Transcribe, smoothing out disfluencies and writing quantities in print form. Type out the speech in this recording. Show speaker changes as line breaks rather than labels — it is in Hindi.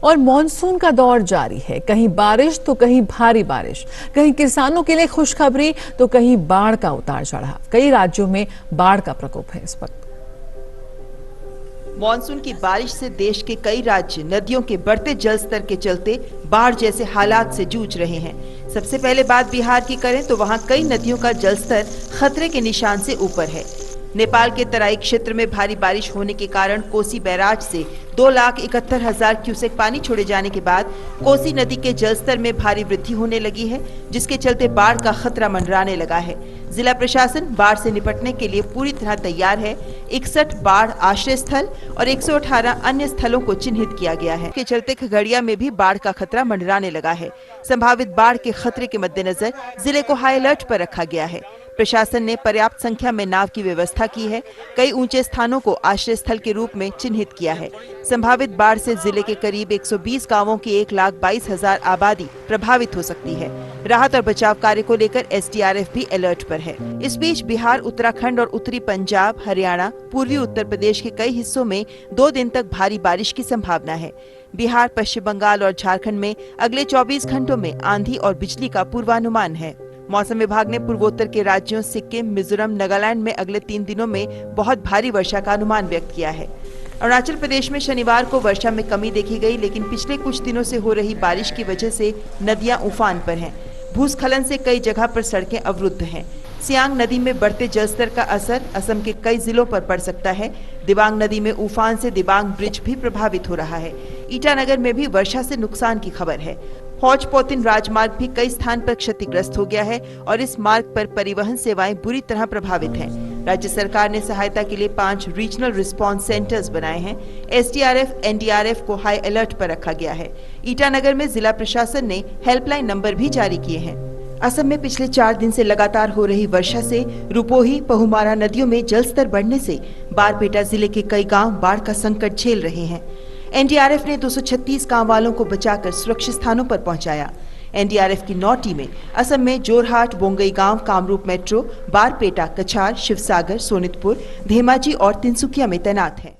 और मॉनसून का दौर जारी है। कहीं बारिश तो कहीं भारी बारिश, कहीं किसानों के लिए खुशखबरी तो कहीं बाढ़ का उतार चढ़ाव। कई राज्यों में बाढ़ का प्रकोप है इस वक्त।
मॉनसून की बारिश से देश के कई राज्य नदियों के बढ़ते जल स्तर के चलते बाढ़ जैसे हालात से जूझ रहे हैं। सबसे पहले बात बिहार की करें तो वहां कई नदियों का जलस्तर खतरे के निशान से ऊपर है। नेपाल के तराई क्षेत्र में भारी बारिश होने के कारण कोसी बैराज से 2,71,000 क्यूसेक पानी छोड़े जाने के बाद कोसी नदी के जलस्तर में भारी वृद्धि होने लगी है, जिसके चलते बाढ़ का खतरा मंडराने लगा है। जिला प्रशासन बाढ़ से निपटने के लिए पूरी तरह तैयार है। 61 बाढ़ आश्रय स्थल और 118 अन्य स्थलों को चिन्हित किया गया है। के चलते खगड़िया में भी बाढ़ का खतरा मंडराने लगा है। संभावित बाढ़ के खतरे के मद्देनजर जिले को हाई अलर्ट पर रखा गया है। प्रशासन ने पर्याप्त संख्या में नाव की व्यवस्था की है। कई ऊंचे स्थानों को आश्रय स्थल के रूप में चिन्हित किया है। संभावित बाढ़ से जिले के करीब 120 गांवों की 1,22,000 आबादी प्रभावित हो सकती है। राहत और बचाव कार्य को लेकर एसडीआरएफ भी अलर्ट पर है। इस बीच बिहार, उत्तराखंड और उत्तरी पंजाब, हरियाणा, पूर्वी उत्तर प्रदेश के कई हिस्सों में 2 दिन तक भारी बारिश की संभावना है। बिहार, पश्चिम बंगाल और झारखंड में अगले 24 घंटों में आंधी और बिजली का पूर्वानुमान है। मौसम विभाग ने पूर्वोत्तर के राज्यों सिक्किम, मिजोरम, नागालैंड में अगले 3 दिनों में बहुत भारी वर्षा का अनुमान व्यक्त किया है। अरुणाचल प्रदेश में शनिवार को वर्षा में कमी देखी गई, लेकिन पिछले कुछ दिनों से हो रही बारिश की वजह से नदियां उफान पर हैं। भूस्खलन से कई जगह पर सड़कें अवरुद्ध हैं। सियांग नदी में बढ़ते जलस्तर का असर असम के कई जिलों पर पड़ सकता है। दिबांग नदी में उफान से दिबांग ब्रिज भी प्रभावित हो रहा है। ईटानगर में भी वर्षा से नुकसान की खबर है। हौज पोतिन राजमार्ग भी कई स्थान पर क्षतिग्रस्त हो गया है और इस मार्ग पर परिवहन सेवाएं बुरी तरह प्रभावित हैं। राज्य सरकार ने सहायता के लिए 5 रीजनल रिस्पांस सेंटर्स बनाए हैं। एसडीआरएफ, एनडीआरएफ को हाई अलर्ट पर रखा गया है। ईटानगर में जिला प्रशासन ने हेल्पलाइन नंबर भी जारी किए हैं। असम में पिछले 4 दिन से लगातार हो रही वर्षा से रुपोही, पहुमारा नदियों में जलस्तर बढ़ने से बारपेटा जिले के कई गांव बाढ़ का संकट झेल रहे हैं। एनडीआरएफ ने 236 गांव वालों को बचाकर सुरक्षित स्थानों पर पहुंचाया। एनडीआरएफ की 9 टीमें असम में जोरहाट, बोंगईगांव, कामरूप मेट्रो, बारपेटा, कछार, शिवसागर, सोनितपुर, धेमाजी और तिनसुकिया में तैनात हैं।